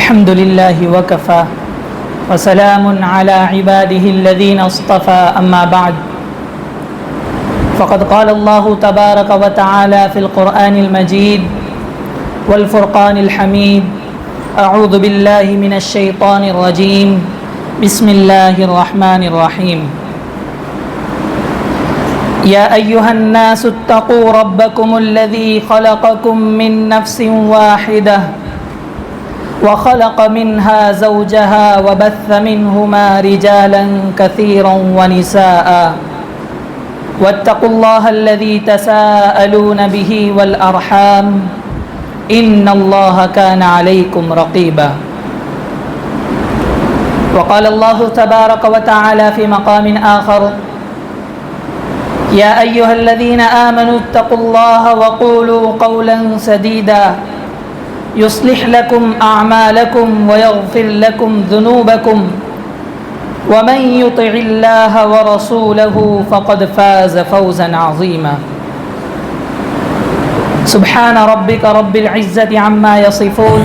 الحمد لله وكفى وسلام على عباده الذين اصطفى أما بعد فقد قال الله تبارك وتعالى في القرآن المجيد والفرقان الحميد أعوذ بالله من الشيطان الرجيم بسم الله الرحمن الرحيم يا أيها الناس اتقوا ربكم الذي خلقكم من نفس واحدة وخلق منها زوجها وبث منهما رجالا كثيرا ونساء واتقوا الله الذي تساءلون به والأرحام إن الله كان عليكم رقيبا وقال الله تبارك وتعالى في مقام آخر يا أيها الذين آمنوا اتقوا الله وقولوا قولا سديدا يصلح لكم أعمالكم ويغفر لكم ذنوبكم ومن يطع الله ورسوله فقد فاز فوزا عظيما سبحان ربك رب العزة عما يصفون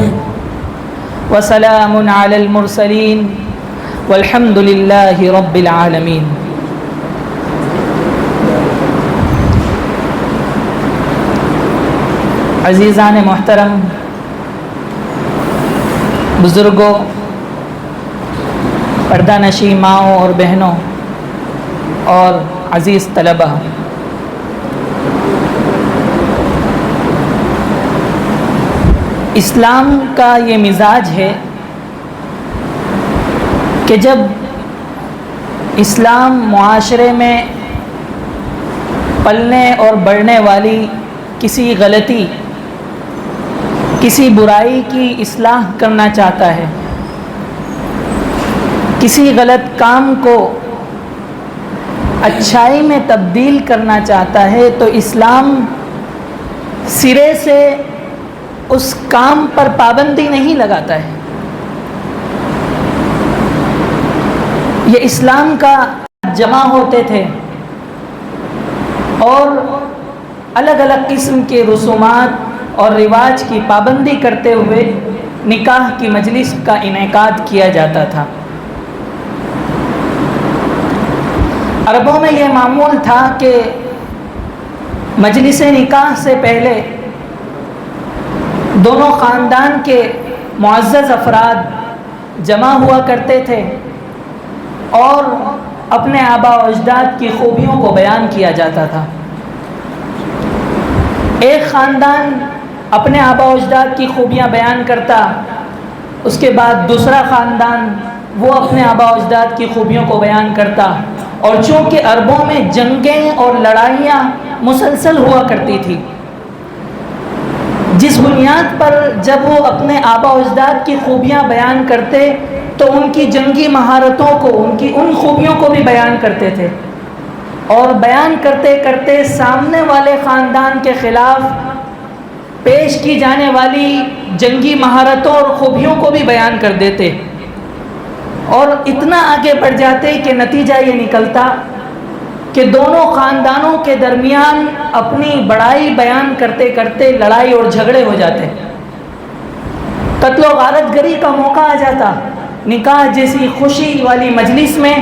وسلام على المرسلين والحمد لله رب العالمين. عزیزان محترم، بزرگوں، پردہ نشین ماؤں اور بہنوں اور عزیز طلبہ، اسلام کا یہ مزاج ہے کہ جب اسلام معاشرے میں پلنے اور بڑھنے والی کسی غلطی، کسی برائی کی اصلاح کرنا چاہتا ہے، کسی غلط کام کو اچھائی میں تبدیل کرنا چاہتا ہے، تو اسلام سرے سے اس کام پر پابندی نہیں لگاتا ہے۔ یہ اسلام کا جمع ہوتے تھے اور الگ الگ قسم کے رسومات اور رواج کی پابندی کرتے ہوئے نکاح کی مجلس کا انعقاد کیا جاتا تھا۔ عربوں میں یہ معمول تھا کہ مجلس نکاح سے پہلے دونوں خاندان کے معزز افراد جمع ہوا کرتے تھے اور اپنے آباء و اجداد کی خوبیوں کو بیان کیا جاتا تھا۔ ایک خاندان اپنے آباء و اجداد کی خوبیاں بیان کرتا، اس کے بعد دوسرا خاندان وہ اپنے آباء و اجداد کی خوبیوں کو بیان کرتا، اور چونکہ عربوں میں جنگیں اور لڑائیاں مسلسل ہوا کرتی تھی، جس بنیاد پر جب وہ اپنے آباء و اجداد کی خوبیاں بیان کرتے تو ان کی جنگی مہارتوں کو، ان خوبیوں کو بھی بیان کرتے تھے، اور بیان کرتے کرتے سامنے والے خاندان کے خلاف پیش کی جانے والی جنگی مہارتوں اور خوبیوں کو بھی بیان کر دیتے، اور اتنا آگے بڑھ جاتے کہ نتیجہ یہ نکلتا کہ دونوں خاندانوں کے درمیان اپنی بڑائی بیان کرتے کرتے لڑائی اور جھگڑے ہو جاتے، قتل و غارت گری کا موقع آ جاتا، نکاح جیسی خوشی والی مجلس میں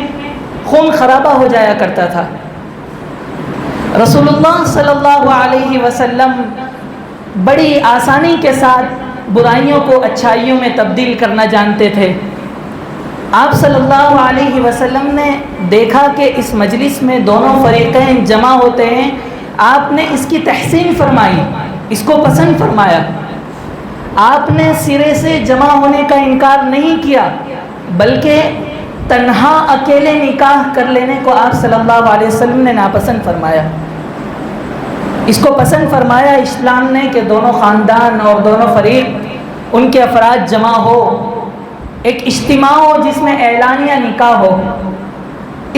خون خرابہ ہو جایا کرتا تھا۔ رسول اللہ صلی اللہ علیہ وسلم بڑی آسانی کے ساتھ برائیوں کو اچھائیوں میں تبدیل کرنا جانتے تھے۔ آپ صلی اللہ علیہ وسلم نے دیکھا کہ اس مجلس میں دونوں فریقین جمع ہوتے ہیں، آپ نے اس کی تحسین فرمائی، اس کو پسند فرمایا، آپ نے سرے سے جمع ہونے کا انکار نہیں کیا، بلکہ تنہا اکیلے نکاح کر لینے کو آپ صلی اللہ علیہ وسلم نے ناپسند فرمایا۔ اس کو پسند فرمایا اسلام نے کہ دونوں خاندان اور دونوں فریق، ان کے افراد جمع ہو، ایک اجتماع ہو جس میں اعلانیہ نکاح ہو،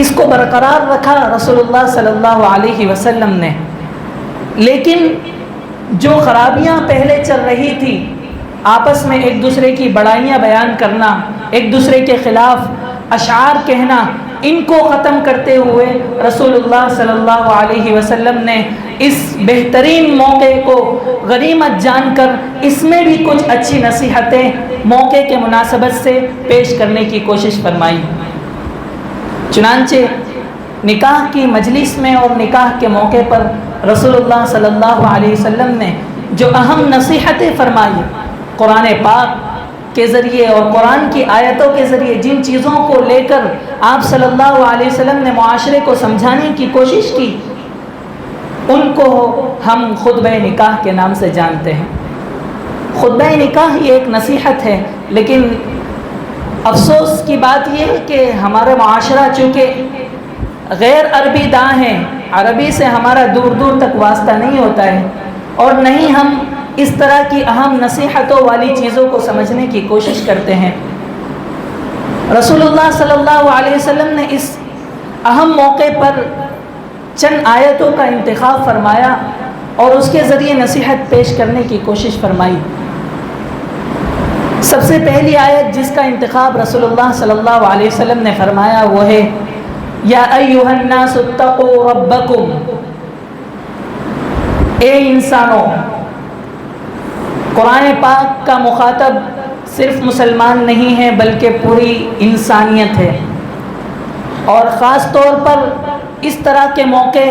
اس کو برقرار رکھا رسول اللہ صلی اللہ علیہ وسلم نے۔ لیکن جو خرابیاں پہلے چل رہی تھی، آپس میں ایک دوسرے کی بڑائیاں بیان کرنا، ایک دوسرے کے خلاف اشعار کہنا، ان کو ختم کرتے ہوئے رسول اللہ صلی اللہ علیہ وسلم نے اس بہترین موقع کو غنیمت جان کر اس میں بھی کچھ اچھی نصیحتیں موقع کے مناسبت سے پیش کرنے کی کوشش فرمائی۔ چنانچہ نکاح کی مجلس میں اور نکاح کے موقع پر رسول اللہ صلی اللہ علیہ وسلم نے جو اہم نصیحتیں فرمائی، قرآن پاک کے ذریعے اور قرآن کی آیتوں کے ذریعے جن چیزوں کو لے کر آپ صلی اللہ علیہ وسلم نے معاشرے کو سمجھانے کی کوشش کی، ان کو ہم خطبہ نکاح کے نام سے جانتے ہیں۔ خطبہ نکاح یہ ایک نصیحت ہے، لیکن افسوس کی بات یہ ہے کہ ہمارا معاشرہ چونکہ غیر عربی داں ہیں، عربی سے ہمارا دور دور تک واسطہ نہیں ہوتا ہے، اور نہیں ہم اس طرح کی اہم نصیحتوں والی چیزوں کو سمجھنے کی کوشش کرتے ہیں۔ رسول اللہ صلی اللہ علیہ وسلم نے اس اہم موقع پر چند آیتوں کا انتخاب فرمایا اور اس کے ذریعے نصیحت پیش کرنے کی کوشش فرمائی۔ سب سے پہلی آیت جس کا انتخاب رسول اللہ صلی اللہ علیہ وسلم نے فرمایا وہ ہے یا ایھا الناس اتقوا ربکم، اے انسانوں۔ قرآن پاک کا مخاطب صرف مسلمان نہیں ہے بلکہ پوری انسانیت ہے، اور خاص طور پر اس طرح کے موقع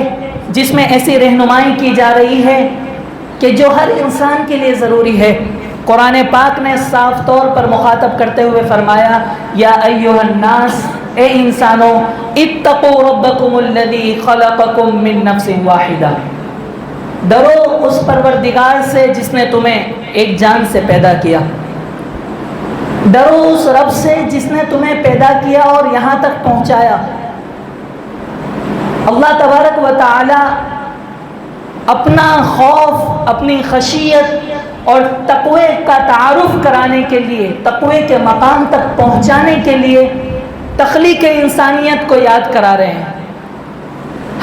جس میں ایسی رہنمائی کی جا رہی ہے کہ جو ہر انسان کے لیے ضروری ہے، قرآن پاک نے صاف طور پر مخاطب کرتے ہوئے فرمایا یا ایھا الناس، اے انسانوں، اتقوا ربکم الذی خلقکم من نفس واحدہ، ڈرو اس پروردگار سے جس نے تمہیں ایک جان سے پیدا کیا، ڈرو اس رب سے جس نے تمہیں پیدا کیا اور یہاں تک پہنچایا۔ اللہ تبارک و تعالی اپنا خوف، اپنی خشیت اور تقوی کا تعارف کرانے کے لیے، تقوی کے مقام تک پہنچانے کے لیے تخلیق انسانیت کو یاد کرا رہے ہیں۔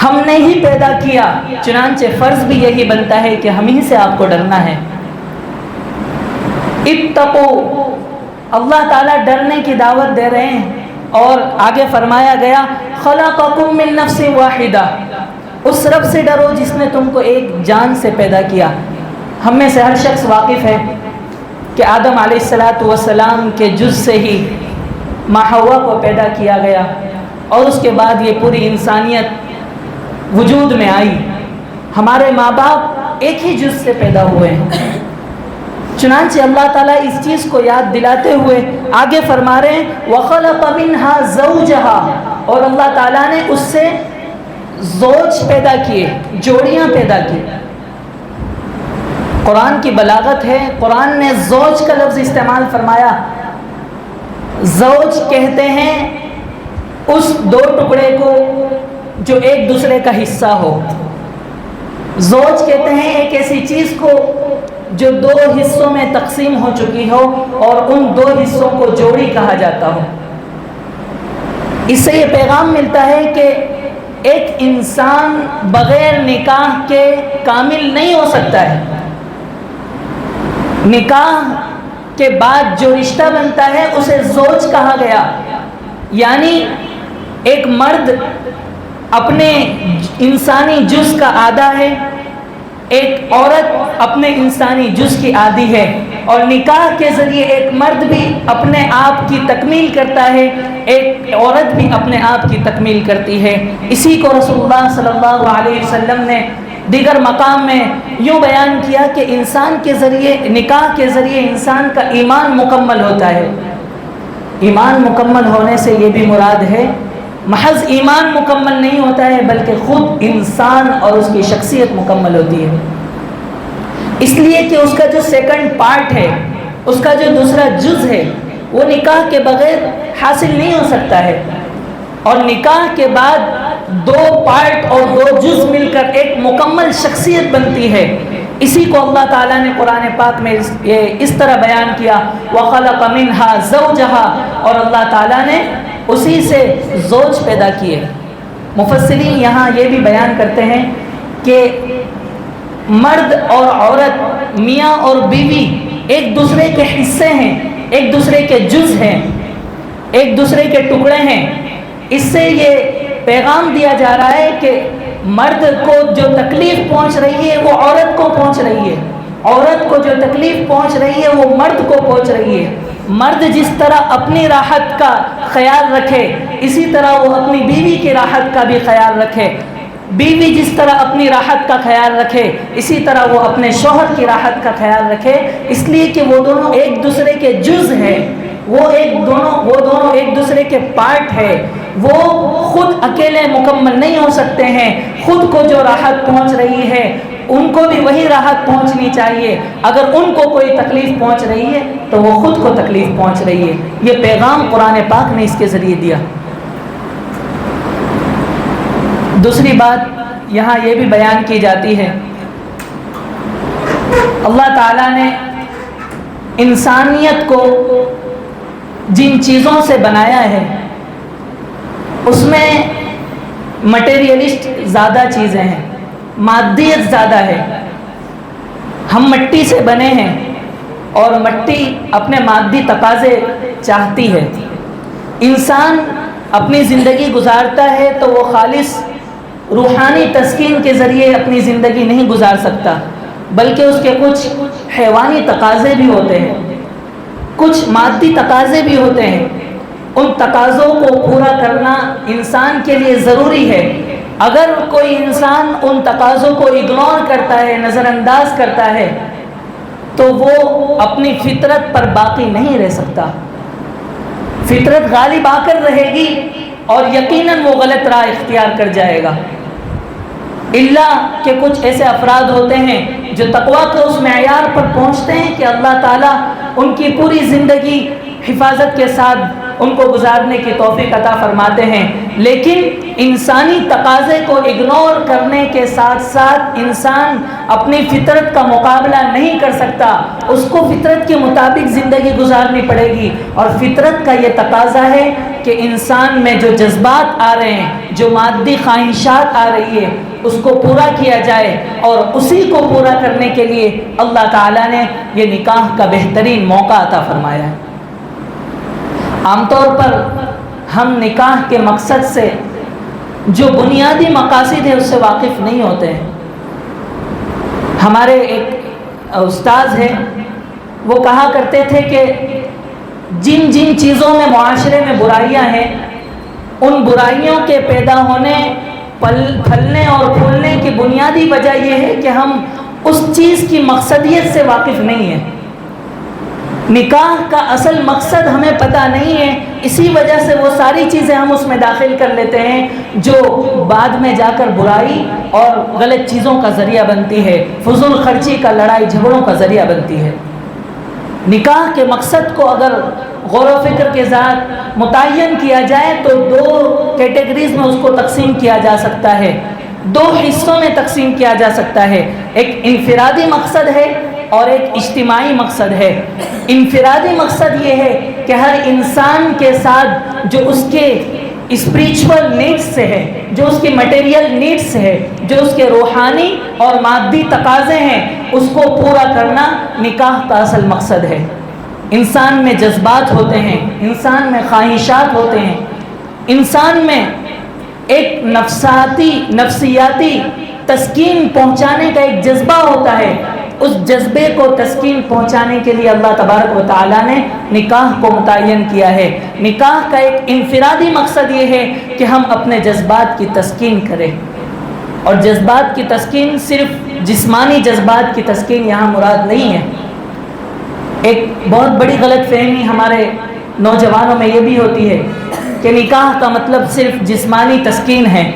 ہم نے ہی پیدا کیا، چنانچہ فرض بھی یہی بنتا ہے کہ ہم ہی سے آپ کو ڈرنا ہے۔ اتقوا، اللہ تعالیٰ ڈرنے کی دعوت دے رہے ہیں، اور آگے فرمایا گیا خلقکم من نفس واحدہ، اس رب سے ڈرو جس نے تم کو ایک جان سے پیدا کیا۔ ہم میں سے ہر شخص واقف ہے کہ آدم علیہ السلام کے جز سے ہی ماں حوا کو پیدا کیا گیا، اور اس کے بعد یہ پوری انسانیت وجود میں آئی۔ ہمارے ماں باپ ایک ہی جز سے پیدا ہوئے ہیں، چنانچہ اللہ تعالیٰ اس چیز کو یاد دلاتے ہوئے آگے فرما رہے ہیں وَخَلَقَ مِنْهَا زَوْجَهَا، اور اللہ تعالیٰ نے اس سے زوج پیدا کیے، جوڑیاں پیدا کی۔ قرآن کی بلاغت ہے، قرآن نے زوج کا لفظ استعمال فرمایا۔ زوج کہتے ہیں اس دو ٹکڑے کو جو ایک دوسرے کا حصہ ہو۔ زوج کہتے ہیں ایک ایسی چیز کو جو دو حصوں میں تقسیم ہو چکی ہو اور ان دو حصوں کو جوڑی کہا جاتا ہو۔ اس سے یہ پیغام ملتا ہے کہ ایک انسان بغیر نکاح کے کامل نہیں ہو سکتا ہے۔ نکاح کے بعد جو رشتہ بنتا ہے اسے زوج کہا گیا، یعنی ایک مرد اپنے انسانی جز کا آدھا ہے، ایک عورت اپنے انسانی جز کی آدھی ہے، اور نکاح کے ذریعے ایک مرد بھی اپنے آپ کی تکمیل کرتا ہے، ایک عورت بھی اپنے آپ کی تکمیل کرتی ہے۔ اسی کو رسول اللہ صلی اللہ علیہ وسلم نے دیگر مقام میں یوں بیان کیا کہ انسان کے ذریعے، نکاح کے ذریعے انسان کا ایمان مکمل ہوتا ہے۔ ایمان مکمل ہونے سے یہ بھی مراد ہے محض ایمان مکمل نہیں ہوتا ہے بلکہ خود انسان اور اس کی شخصیت مکمل ہوتی ہے، اس لیے کہ اس کا جو سیکنڈ پارٹ ہے، اس کا جو دوسرا جز ہے، وہ نکاح کے بغیر حاصل نہیں ہو سکتا ہے، اور نکاح کے بعد دو پارٹ اور دو جز مل کر ایک مکمل شخصیت بنتی ہے۔ اسی کو اللہ تعالیٰ نے قرآن پاک میں اس طرح بیان کیا وَخَلَقَ مِنْهَا زَوْجَهَا، اور اللہ تعالیٰ نے اسی سے زوج پیدا کیے۔ مفسرین یہاں یہ بھی بیان کرتے ہیں کہ مرد اور عورت، میاں اور بیوی ایک دوسرے کے حصے ہیں، ایک دوسرے کے جز ہیں، ایک دوسرے کے ٹکڑے ہیں، اس سے یہ پیغام دیا جا رہا ہے کہ مرد کو جو تکلیف پہنچ رہی ہے وہ عورت کو پہنچ رہی ہے، عورت کو جو تکلیف پہنچ رہی ہے وہ مرد کو پہنچ رہی ہے۔ مرد جس طرح اپنی راحت کا خیال رکھے اسی طرح وہ اپنی بیوی کی راحت کا بھی خیال رکھے، بیوی جس طرح اپنی راحت کا خیال رکھے اسی طرح وہ اپنے شوہر کی راحت کا خیال رکھے، اس لیے کہ وہ دونوں ایک دوسرے کے جز ہیں، وہ دونوں ایک دوسرے کے پارٹ ہے، وہ خود اکیلے مکمل نہیں ہو سکتے ہیں۔ خود کو جو راحت پہنچ رہی ہے ان کو بھی وہی راحت پہنچنی چاہیے، اگر ان کو کوئی تکلیف پہنچ رہی ہے تو وہ خود کو تکلیف پہنچ رہی ہے۔ یہ پیغام قرآن پاک نے اس کے ذریعے دیا۔ دوسری بات یہاں یہ بھی بیان کی جاتی ہے، اللہ تعالیٰ نے انسانیت کو جن چیزوں سے بنایا ہے اس میں مٹیریلسٹ زیادہ چیزیں ہیں، مادیت زیادہ ہے۔ ہم مٹی سے بنے ہیں اور مٹی اپنے مادی تقاضے چاہتی ہے۔ انسان اپنی زندگی گزارتا ہے تو وہ خالص روحانی تسکین کے ذریعے اپنی زندگی نہیں گزار سکتا، بلکہ اس کے کچھ حیوانی تقاضے بھی ہوتے ہیں، کچھ مادی تقاضے بھی ہوتے ہیں۔ ان تقاضوں کو پورا کرنا انسان کے لیے ضروری ہے۔ اگر کوئی انسان ان تقاضوں کو اگنور کرتا ہے، نظر انداز کرتا ہے، تو وہ اپنی فطرت پر باقی نہیں رہ سکتا۔ فطرت غالب آ کر رہے گی اور یقیناً وہ غلط راہ اختیار کر جائے گا، اللہ کہ کچھ ایسے افراد ہوتے ہیں جو تقویٰ کے اس معیار پر پہنچتے ہیں کہ اللہ تعالیٰ ان کی پوری زندگی حفاظت کے ساتھ ان کو گزارنے کی توفیق عطا فرماتے ہیں۔ لیکن انسانی تقاضے کو اگنور کرنے کے ساتھ ساتھ انسان اپنی فطرت کا مقابلہ نہیں کر سکتا، اس کو فطرت کے مطابق زندگی گزارنی پڑے گی۔ اور فطرت کا یہ تقاضا ہے کہ انسان میں جو جذبات آ رہے ہیں، جو مادی خواہشات آ رہی ہے، اس کو پورا کیا جائے، اور اسی کو پورا کرنے کے لیے اللہ تعالیٰ نے یہ نکاح کا بہترین موقع عطا فرمایا ہے۔ عام طور پر ہم نکاح کے مقصد سے جو بنیادی مقاصد ہے اس سے واقف نہیں ہوتے ہیں۔ ہمارے ایک استاذ ہیں، وہ کہا کرتے تھے کہ جن جن چیزوں میں معاشرے میں برائیاں ہیں، ان برائیوں کے پیدا ہونے، پھلنے اور پھولنے کی بنیادی وجہ یہ ہے کہ ہم اس چیز کی مقصدیت سے واقف نہیں ہیں۔ نکاح کا اصل مقصد ہمیں پتہ نہیں ہے، اسی وجہ سے وہ ساری چیزیں ہم اس میں داخل کر لیتے ہیں جو بعد میں جا کر برائی اور غلط چیزوں کا ذریعہ بنتی ہے، فضول خرچی کا، لڑائی جھگڑوں کا ذریعہ بنتی ہے۔ نکاح کے مقصد کو اگر غور و فکر کے ساتھ متعین کیا جائے تو دو کیٹیگریز میں اس کو تقسیم کیا جا سکتا ہے، دو حصوں میں تقسیم کیا جا سکتا ہے۔ ایک انفرادی مقصد ہے اور ایک اجتماعی مقصد ہے۔ انفرادی مقصد یہ ہے کہ ہر انسان کے ساتھ جو اس کے اسپریچول نیڈس سے ہے، جو اس کی مٹیریل نیڈس ہے، جو اس کے روحانی اور مادی تقاضے ہیں، اس کو پورا کرنا نکاح کا اصل مقصد ہے۔ انسان میں جذبات ہوتے ہیں، انسان میں خواہشات ہوتے ہیں، انسان میں ایک نفسیاتی تسکین پہنچانے کا ایک جذبہ ہوتا ہے۔ اس جذبے کو تسکین پہنچانے کے لیے اللہ تبارک و تعالیٰ نے نکاح کو متعین کیا ہے۔ نکاح کا ایک انفرادی مقصد یہ ہے کہ ہم اپنے جذبات کی تسکین کریں، اور جذبات کی تسکین صرف جسمانی جذبات کی تسکین یہاں مراد نہیں ہے۔ ایک بہت بڑی غلط فہمی ہمارے نوجوانوں میں یہ بھی ہوتی ہے کہ نکاح کا مطلب صرف جسمانی تسکین ہے،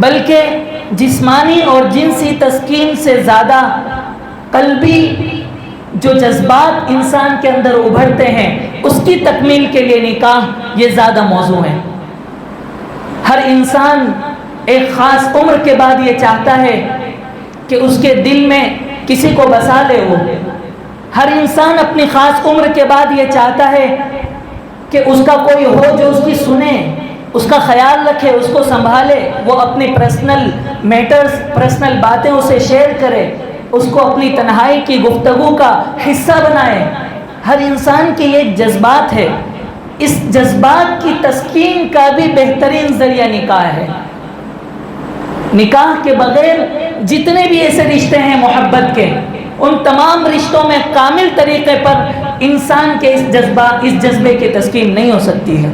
بلکہ جسمانی اور جنسی تسکین سے زیادہ قلبی جو جذبات انسان کے اندر ابھرتے ہیں اس کی تکمیل کے لیے نکاح یہ زیادہ موضوع ہے۔ ہر انسان ایک خاص عمر کے بعد یہ چاہتا ہے کہ اس کے دل میں کسی کو بسا لے۔ وہ ہر انسان اپنی خاص عمر کے بعد یہ چاہتا ہے کہ اس کا کوئی ہو جو اس کی سنے، اس کا خیال رکھے، اس کو سنبھالے، وہ اپنی پرسنل میٹرز، پرسنل باتیں اسے شیئر کرے، اس کو اپنی تنہائی کی گفتگو کا حصہ بنائے۔ ہر انسان کے یہ جذبات ہے، اس جذبات کی تسکین کا بھی بہترین ذریعہ نکاح ہے۔ نکاح کے بغیر جتنے بھی ایسے رشتے ہیں محبت کے، ان تمام رشتوں میں کامل طریقے پر انسان کے اس جذبے کی تسکین نہیں ہو سکتی ہے۔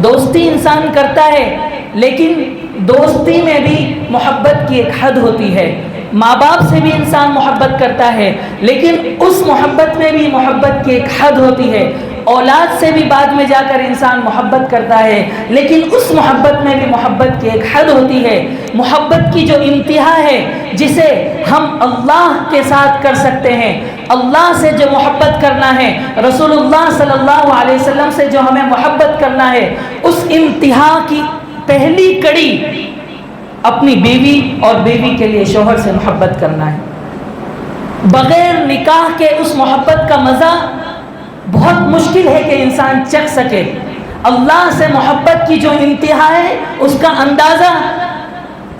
دوستی انسان کرتا ہے، لیکن دوستی میں بھی محبت کی ایک حد ہوتی ہے۔ ماں باپ سے بھی انسان محبت کرتا ہے، لیکن اس محبت میں بھی محبت کی ایک حد ہوتی ہے۔ اولاد سے بھی بعد میں جا کر انسان محبت کرتا ہے، لیکن اس محبت میں بھی محبت کی ایک حد ہوتی ہے۔ محبت کی جو انتہا ہے، جسے ہم اللہ کے ساتھ کر سکتے ہیں، اللہ سے جو محبت کرنا ہے، رسول اللہ صلی اللہ علیہ وسلم سے جو ہمیں محبت کرنا ہے، اس انتہا کی پہلی کڑی اپنی بیوی اور بیوی کے لیے شوہر سے محبت کرنا ہے۔ بغیر نکاح کے اس محبت کا مزہ بہت مشکل ہے کہ انسان چکھ سکے۔ اللہ سے محبت کی جو انتہا ہے، اس کا اندازہ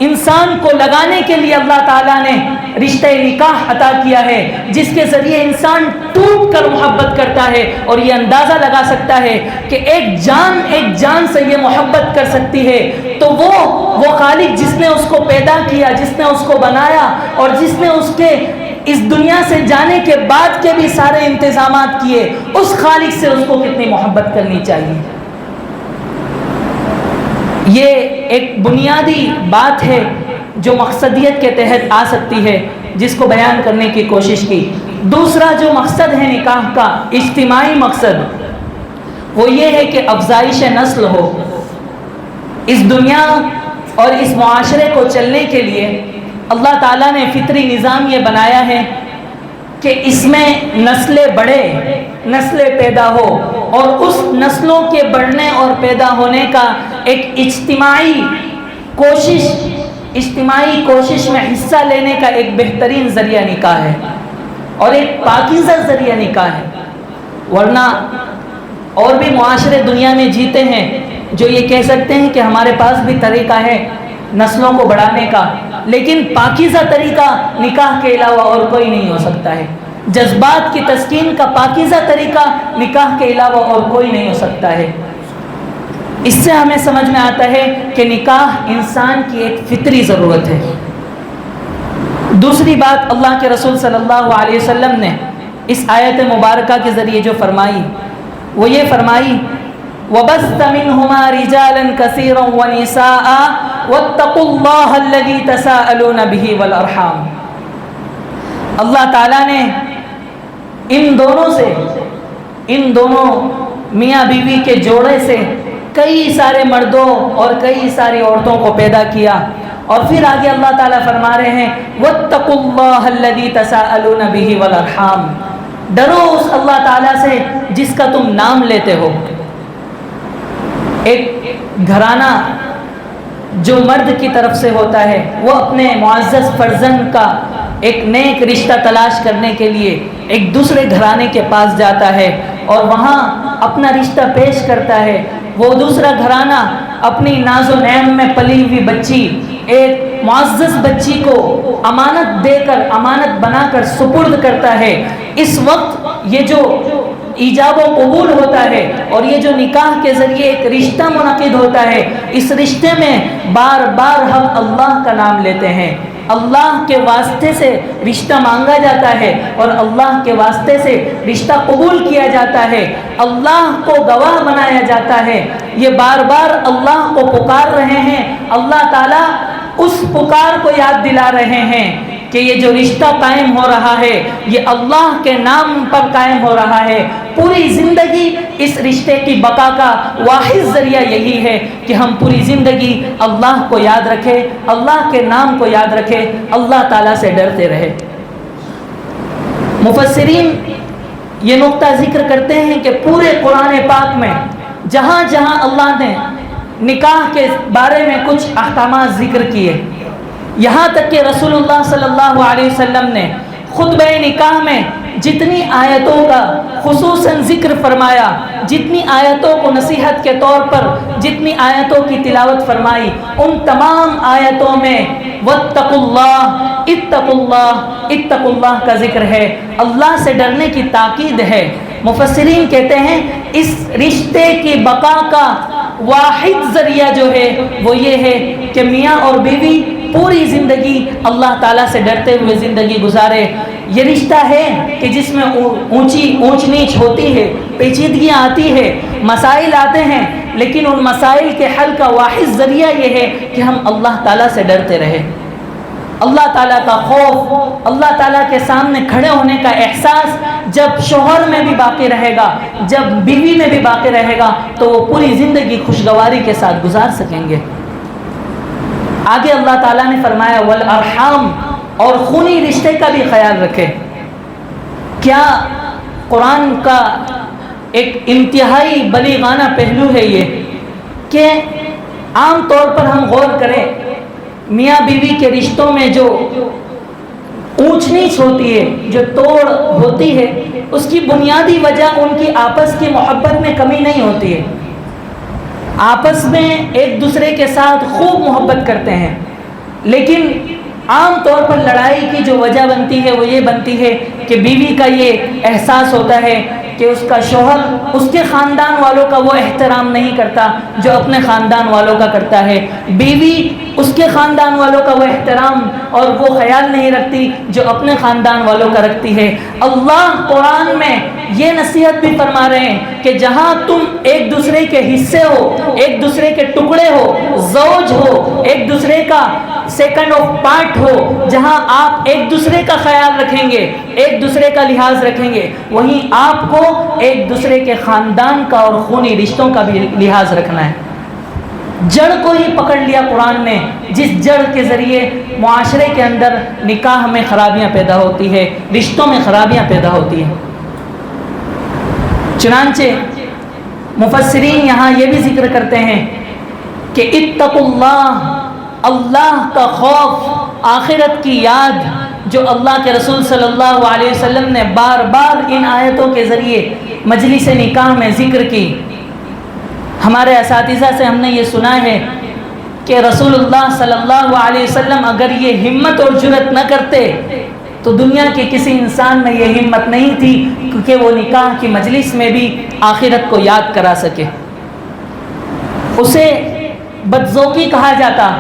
انسان کو لگانے کے لیے اللہ تعالیٰ نے رشتہ نکاح عطا کیا ہے، جس کے ذریعے انسان ٹوٹ کر محبت کرتا ہے اور یہ اندازہ لگا سکتا ہے کہ ایک جان سے یہ محبت کر سکتی ہے تو وہ خالق جس نے اس کو پیدا کیا، جس نے اس کو بنایا اور جس نے اس کے اس دنیا سے جانے کے بعد کے بھی سارے انتظامات کیے، اس خالق سے اس کو کتنی محبت کرنی چاہیے۔ یہ ایک بنیادی بات ہے جو مقصدیت کے تحت آ سکتی ہے، جس کو بیان کرنے کی کوشش کی۔ دوسرا جو مقصد ہے نکاح کا، اجتماعی مقصد، وہ یہ ہے کہ افزائش نسل ہو۔ اس دنیا اور اس معاشرے کو چلنے کے لیے اللہ تعالیٰ نے فطری نظام یہ بنایا ہے کہ اس میں نسلیں بڑھے، نسلیں پیدا ہو، اور اس نسلوں کے بڑھنے اور پیدا ہونے کا ایک اجتماعی کوشش میں حصہ لینے کا ایک بہترین ذریعہ نکاح ہے اور ایک پاکیزہ ذریعہ نکاح ہے۔ ورنہ اور بھی معاشرے دنیا میں جیتے ہیں جو یہ کہہ سکتے ہیں کہ ہمارے پاس بھی طریقہ ہے نسلوں کو بڑھانے کا، لیکن پاکیزہ طریقہ نکاح کے علاوہ اور کوئی نہیں ہو سکتا ہے۔ جذبات کی تسکین کا پاکیزہ طریقہ نکاح کے علاوہ اور کوئی نہیں ہو سکتا ہے۔ اس سے ہمیں سمجھ میں آتا ہے کہ نکاح انسان کی ایک فطری ضرورت ہے۔ دوسری بات اللہ کے رسول صلی اللہ علیہ وسلم نے اس آیت مبارکہ کے ذریعے جو فرمائی، وہ یہ فرمائی وَبَثَّ مِنْهُمَا رِجَالًا كَثِيرًا وَنِسَاءً وَاتَّقُوا اللَّهَ الَّذِي تَسَاءَلُونَ بِهِ وَالْأَرْحَامَ۔ اللہ تعالیٰ نے ان دونوں میاں بیوی کے جوڑے سے کئی سارے مردوں اور کئی ساری عورتوں کو پیدا کیا، اور پھر آگے اللہ تعالیٰ فرما رہے ہیں وَاتَّقُوا اللَّهَ الَّذِي تَسَاءَلُونَ بِهِ وَالْأَرْحَامَ، ڈرو اس اللہ تعالیٰ سے جس کا تم نام لیتے ہو۔ ایک گھرانہ جو مرد کی طرف سے ہوتا ہے، وہ اپنے معزز فرزند کا ایک نیک رشتہ تلاش کرنے کے لیے ایک دوسرے گھرانے کے پاس جاتا ہے اور وہاں اپنا رشتہ پیش کرتا ہے۔ وہ دوسرا گھرانہ اپنی ناز و نعم میں پلی ہوئی بچی، ایک معزز بچی کو امانت دے کر، امانت بنا کر سپرد کرتا ہے۔ اس وقت یہ جو ایجاب و قبول ہوتا ہے اور یہ جو نکاح کے ذریعے ایک رشتہ منعقد ہوتا ہے، اس رشتے میں بار بار ہم اللہ کا نام لیتے ہیں، اللہ کے واسطے سے رشتہ مانگا جاتا ہے اور اللہ کے واسطے سے رشتہ قبول کیا جاتا ہے، اللہ کو گواہ بنایا جاتا ہے۔ یہ بار بار اللہ کو پکار رہے ہیں، اللہ تعالیٰ اس پکار کو یاد دلا رہے ہیں کہ یہ جو رشتہ قائم ہو رہا ہے یہ اللہ کے نام پر قائم ہو رہا ہے۔ پوری زندگی اس رشتے کی بقا کا واحد ذریعہ یہی ہے کہ ہم پوری زندگی اللہ کو یاد رکھیں، اللہ کے نام کو یاد رکھیں، اللہ تعالیٰ سے ڈرتے رہے۔ مفسرین یہ نقطہ ذکر کرتے ہیں کہ پورے قرآن پاک میں جہاں جہاں اللہ نے نکاح کے بارے میں کچھ احکامات ذکر کیے، یہاں تک کہ رسول اللہ صلی اللہ علیہ وسلم نے خطبہ نکاح میں جتنی آیتوں کا خصوصاً ذکر فرمایا، جتنی آیتوں کو نصیحت کے طور پر جتنی آیتوں کی تلاوت فرمائی، ان تمام آیتوں میں وَاتَّقُوا اللَّهَ اتَّقُوا اللَّهَ اتَّقُوا اللَّهَ کا ذکر ہے، اللہ سے ڈرنے کی تاکید ہے۔ مفسرین کہتے ہیں اس رشتے کی بقا کا واحد ذریعہ جو ہے وہ یہ ہے کہ میاں اور بیوی پوری زندگی اللہ تعالیٰ سے ڈرتے ہوئے زندگی گزارے۔ یہ رشتہ ہے کہ جس میں اونچ نیچ ہوتی ہے، پیچیدگیاں آتی ہے، مسائل آتے ہیں، لیکن ان مسائل کے حل کا واحد ذریعہ یہ ہے کہ ہم اللہ تعالیٰ سے ڈرتے رہے۔ اللہ تعالیٰ کا خوف، اللہ تعالیٰ کے سامنے کھڑے ہونے کا احساس جب شوہر میں بھی باقی رہے گا، جب بیوی میں بھی باقی رہے گا، تو وہ پوری زندگی خوشگواری کے ساتھ گزار سکیں گے۔ آگے اللہ تعالیٰ نے فرمایا والارحام، اور خونی رشتے کا بھی خیال رکھے۔ کیا قرآن کا ایک انتہائی بلیغانہ پہلو ہے یہ کہ عام طور پر ہم غور کریں میاں بیوی کے رشتوں میں جو اونچ نیچ ہوتی ہے، جو توڑ ہوتی ہے، اس کی بنیادی وجہ ان کی آپس کی محبت میں کمی نہیں ہوتی ہے۔ آپس میں ایک دوسرے کے ساتھ خوب محبت کرتے ہیں، لیکن عام طور پر لڑائی کی جو وجہ بنتی ہے وہ یہ بنتی ہے کہ بیوی کا یہ احساس ہوتا ہے کہ اس کا شوہر اس کے خاندان والوں کا وہ احترام نہیں کرتا جو اپنے خاندان والوں کا کرتا ہے، بیوی اس کے خاندان والوں کا وہ احترام اور وہ خیال نہیں رکھتی جو اپنے خاندان والوں کا رکھتی ہے۔ اللہ قرآن میں یہ نصیحت بھی فرما رہے ہیں کہ جہاں تم ایک دوسرے کے حصے ہو، ایک دوسرے کے ٹکڑے ہو، زوج ہو، ایک دوسرے کا سیکنڈ آف پارٹ ہو، جہاں آپ ایک دوسرے کا خیال رکھیں گے، ایک دوسرے کا لحاظ رکھیں گے، وہیں آپ کو ایک دوسرے کے خاندان کا اور خونی رشتوں کا بھی لحاظ رکھنا ہے۔ جڑ کو ہی پکڑ لیا قرآن نے، جس جڑ کے ذریعے معاشرے کے اندر نکاح میں خرابیاں پیدا ہوتی ہے، رشتوں میں خرابیاں پیدا ہوتی ہیں۔ چنانچہ مفسرین یہاں یہ بھی ذکر کرتے ہیں کہ اتقوا اللہ، اللہ کا خوف، آخرت کی یاد جو اللہ کے رسول صلی اللہ علیہ وسلم نے بار بار ان آیتوں کے ذریعے مجلس نکاح میں ذکر کی۔ ہمارے اساتذہ سے ہم نے یہ سنا ہے کہ رسول اللہ صلی اللہ علیہ وسلم اگر یہ ہمت اور جرأت نہ کرتے تو دنیا کے کسی انسان میں یہ ہمت نہیں تھی کیونکہ وہ نکاح کی مجلس میں بھی آخرت کو یاد کرا سکے۔ اسے بدذوقی کہا جاتا،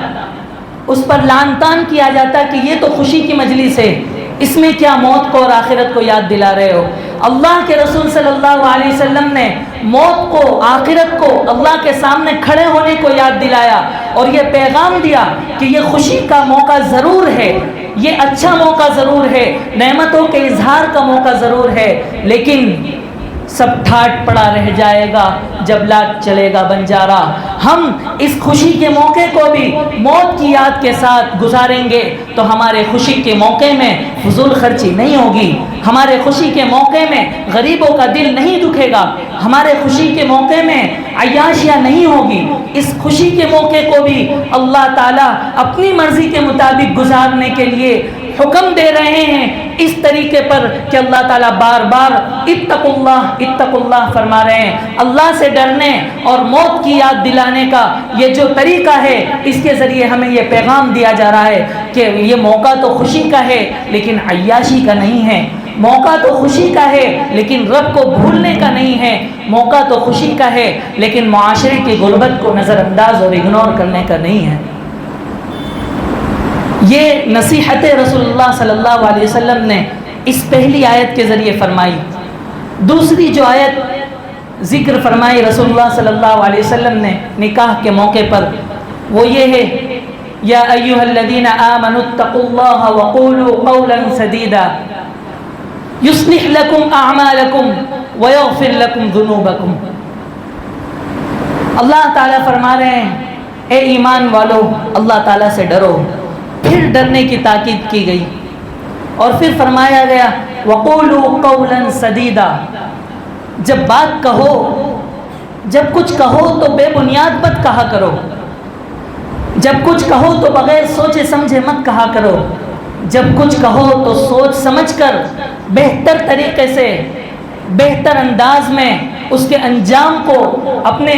اس پر لعن طعن کیا جاتا کہ یہ تو خوشی کی مجلس ہے، اس میں کیا موت کو اور آخرت کو یاد دلا رہے ہو۔ اللہ کے رسول صلی اللہ علیہ وسلم نے موت کو، آخرت کو، اللہ کے سامنے کھڑے ہونے کو یاد دلایا اور یہ پیغام دیا کہ یہ خوشی کا موقع ضرور ہے، یہ اچھا موقع ضرور ہے، نعمتوں کے اظہار کا موقع ضرور ہے، لیکن سب ٹھاٹ پڑا رہ جائے گا جب لاٹ چلے گا بنجارا۔ ہم اس خوشی کے موقع کو بھی موت کی یاد کے ساتھ گزاریں گے تو ہمارے خوشی کے موقع میں فضول خرچی نہیں ہوگی، ہمارے خوشی کے موقع میں غریبوں کا دل نہیں دکھے گا، ہمارے خوشی کے موقع میں عیاشیاں نہیں ہوگی۔ اس خوشی کے موقع کو بھی اللہ تعالیٰ اپنی مرضی کے مطابق گزارنے کے لیے حکم دے رہے ہیں، اس طریقے پر کہ اللہ تعالیٰ بار بار اتقوا اللہ فرما رہے ہیں۔ اللہ سے ڈرنے اور موت کی یاد دلانے کا یہ جو طریقہ ہے، اس کے ذریعے ہمیں یہ پیغام دیا جا رہا ہے کہ یہ موقع تو خوشی کا ہے لیکن عیاشی کا نہیں ہے، موقع تو خوشی کا ہے لیکن رب کو بھولنے کا نہیں ہے، موقع تو خوشی کا ہے لیکن معاشرے کی غربت کو نظر انداز اور اگنور کرنے کا نہیں ہے۔ یہ نصیحت رسول اللہ صلی اللہ علیہ وسلم نے اس پہلی آیت کے ذریعے فرمائی۔ دوسری جو آیت ذکر فرمائی رسول اللہ صلی اللہ علیہ وسلم نے نکاح کے موقع پر وہ یہ ہے یا ایھا الذین آمنوا اتقوا اللہ وقولوا قولا سدیدا یصلح لکم اعمالکم ویغفر لکم ذنوبکم۔ اللہ تعالیٰ فرما رہے ہیں اے ایمان والو اللہ تعالیٰ سے ڈرو، پھر ڈرنے کی تاکید کی گئی اور پھر فرمایا گیا وَقُولُوا قَوْلًا سَدِيدًا، جب بات کہو، جب کچھ کہو تو بے بنیاد مت کہا کرو، جب کچھ کہو تو بغیر سوچے سمجھے مت کہا کرو، جب کچھ کہو تو سوچ سمجھ کر بہتر طریقے سے، بہتر انداز میں اس کے انجام کو اپنے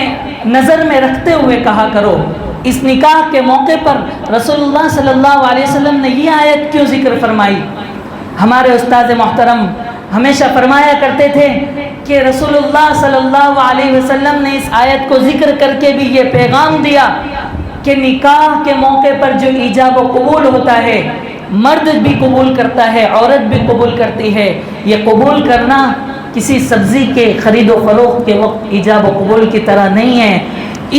نظر میں رکھتے ہوئے کہا کرو۔ اس نکاح کے موقع پر رسول اللہ صلی اللہ علیہ وسلم نے یہ آیت کیوں ذکر فرمائی؟ ہمارے استاد محترم ہمیشہ فرمایا کرتے تھے کہ رسول اللہ صلی اللہ علیہ وسلم نے اس آیت کو ذکر کر کے بھی یہ پیغام دیا کہ نکاح کے موقع پر جو ایجاب و قبول ہوتا ہے، مرد بھی قبول کرتا ہے، عورت بھی قبول کرتی ہے۔ یہ قبول کرنا کسی سبزی کے خرید و فروخت کے وقت ایجاب و قبول کی طرح نہیں ہے۔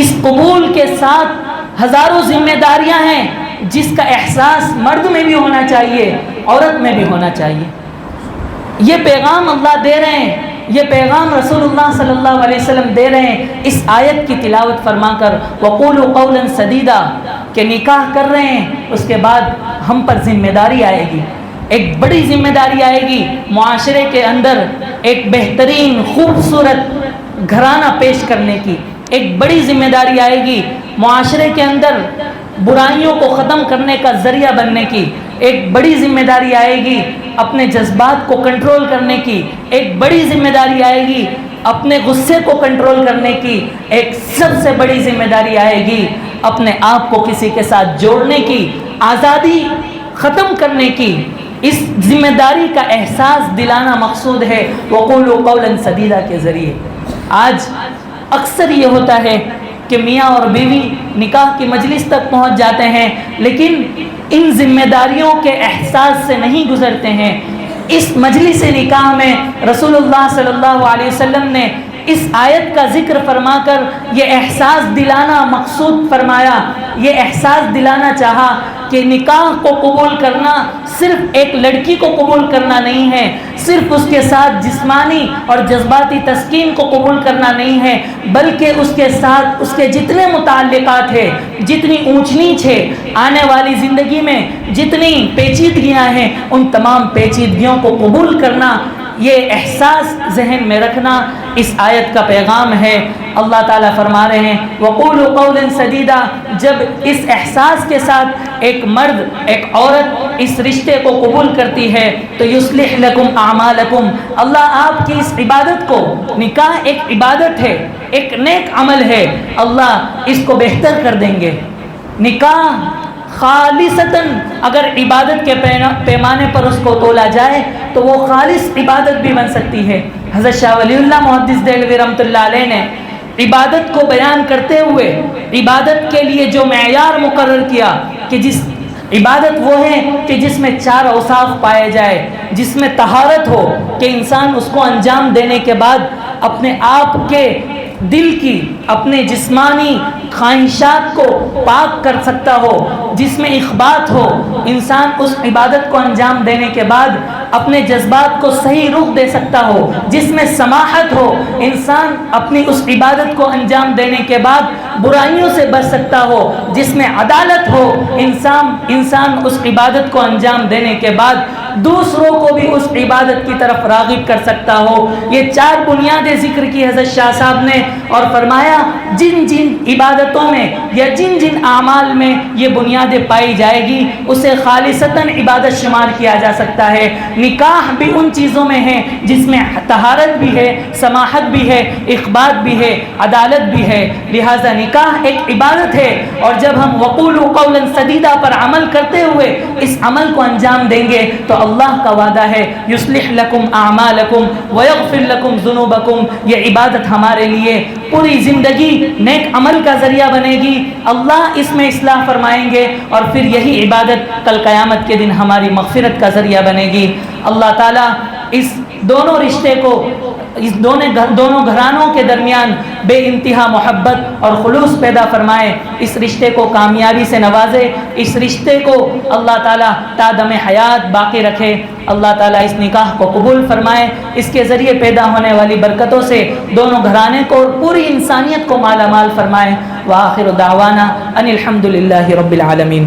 اس قبول کے ساتھ ہزاروں ذمہ داریاں ہیں جس کا احساس مرد میں بھی ہونا چاہیے، عورت میں بھی ہونا چاہیے۔ یہ پیغام اللہ دے رہے ہیں، یہ پیغام رسول اللہ صلی اللہ علیہ وسلم دے رہے ہیں اس آیت کی تلاوت فرما کر، وَقُولُوا قَوْلًا سَدِيدًا، کہ نکاح کر رہے ہیں، اس کے بعد ہم پر ذمہ داری آئے گی، ایک بڑی ذمہ داری آئے گی معاشرے کے اندر ایک بہترین خوبصورت گھرانہ پیش کرنے کی، ایک بڑی ذمہ داری آئے گی معاشرے کے اندر برائیوں کو ختم کرنے کا ذریعہ بننے کی، ایک بڑی ذمہ داری آئے گی اپنے جذبات کو کنٹرول کرنے کی، ایک بڑی ذمہ داری آئے گی اپنے غصے کو کنٹرول کرنے کی، ایک سب سے بڑی ذمہ داری آئے گی اپنے آپ کو کسی کے ساتھ جوڑنے کی، آزادی ختم کرنے کی۔ اس ذمہ داری کا احساس دلانا مقصود ہے وَقُولُوا قَوْلًا سَدِيدًا کے ذریعے۔ آج اکثر یہ ہوتا ہے کہ میاں اور بیوی نکاح کی مجلس تک پہنچ جاتے ہیں لیکن ان ذمہ داریوں کے احساس سے نہیں گزرتے ہیں۔ اس مجلس نکاح میں رسول اللہ صلی اللہ علیہ وسلم نے اس آیت کا ذکر فرما کر یہ احساس دلانا مقصود فرمایا، یہ احساس دلانا چاہا کہ نکاح کو قبول کرنا صرف ایک لڑکی کو قبول کرنا نہیں ہے، صرف اس کے ساتھ جسمانی اور جذباتی تسکین کو قبول کرنا نہیں ہے، بلکہ اس کے ساتھ اس کے جتنے متعلقات ہیں، جتنی اونچ نیچ ہے آنے والی زندگی میں، جتنی پیچیدگیاں ہیں، ان تمام پیچیدگیوں کو قبول کرنا، یہ احساس ذہن میں رکھنا اس آیت کا پیغام ہے۔ اللہ تعالیٰ فرما رہے ہیں وَقُولُوا قَوْلًا سَدِيدًا، جب اس احساس کے ساتھ ایک مرد ایک عورت اس رشتے کو قبول کرتی ہے تو يُصْلِحْ لَكُمْ أَعْمَالَكُمْ، اللہ آپ کی اس عبادت کو، نکاح ایک عبادت ہے، ایک نیک عمل ہے، اللہ اس کو بہتر کر دیں گے۔ نکاح خالصتاً اگر عبادت کے پیمانے پر اس کو تولا جائے تو وہ خالص عبادت بھی بن سکتی ہے۔ حضرت شاہ ولی اللہ محدث دہلوی رحمۃ اللہ علیہ نے عبادت کو بیان کرتے ہوئے عبادت کے لیے جو معیار مقرر کیا کہ جس عبادت وہ ہے کہ جس میں 4 اوصاف پائے جائے، جس میں طہارت ہو کہ انسان اس کو انجام دینے کے بعد اپنے آپ کے دل کی، اپنے جسمانی خواہشات کو پاک کر سکتا ہو، جس میں اخبات ہو، انسان اس عبادت کو انجام دینے کے بعد اپنے جذبات کو صحیح رخ دے سکتا ہو، جس میں سماحت ہو، انسان اپنی اس عبادت کو انجام دینے کے بعد برائیوں سے بچ سکتا ہو، جس میں عدالت ہو، انسان اس عبادت کو انجام دینے کے بعد دوسروں کو بھی اس عبادت کی طرف راغب کر سکتا ہو۔ یہ 4 بنیادیں ذکر کی حضرت شاہ صاحب نے اور فرمایا جن جن عبادتوں میں یا جن جن اعمال میں یہ بنیادیں پائی جائے گی اسے خالصتاً عبادت شمار کیا جا سکتا ہے۔ نکاح بھی ان چیزوں میں ہے جس میں طہارت بھی ہے، سماحت بھی ہے، اخبات بھی ہے، عدالت بھی ہے، لہذا نکاح ایک عبادت ہے۔ اور جب ہم وقولوا قولا سدیدا پر عمل کرتے ہوئے اس عمل کو انجام دیں گے تو اللہ کا وعدہ ہے یصلح لکم اعمالکم ویغفر لکم ذنوبکم، یہ عبادت ہمارے لیے پوری زندگی نیک عمل کا ذریعہ بنے گی، اللہ اس میں اصلاح فرمائیں گے اور پھر یہی عبادت کل قیامت کے دن ہماری مغفرت کا ذریعہ بنے گی۔ اللہ تعالیٰ اس دونوں رشتے کو، اس دونوں گھرانوں کے درمیان بے انتہا محبت اور خلوص پیدا فرمائے، اس رشتے کو کامیابی سے نوازے، اس رشتے کو اللہ تعالیٰ تا دم حیات باقی رکھے۔ اللہ تعالیٰ اس نکاح کو قبول فرمائے، اس کے ذریعے پیدا ہونے والی برکتوں سے دونوں گھرانے کو اور پوری انسانیت کو مالا مال فرمائے۔ وآخر دعوانا ان الحمد للہ رب العالمین۔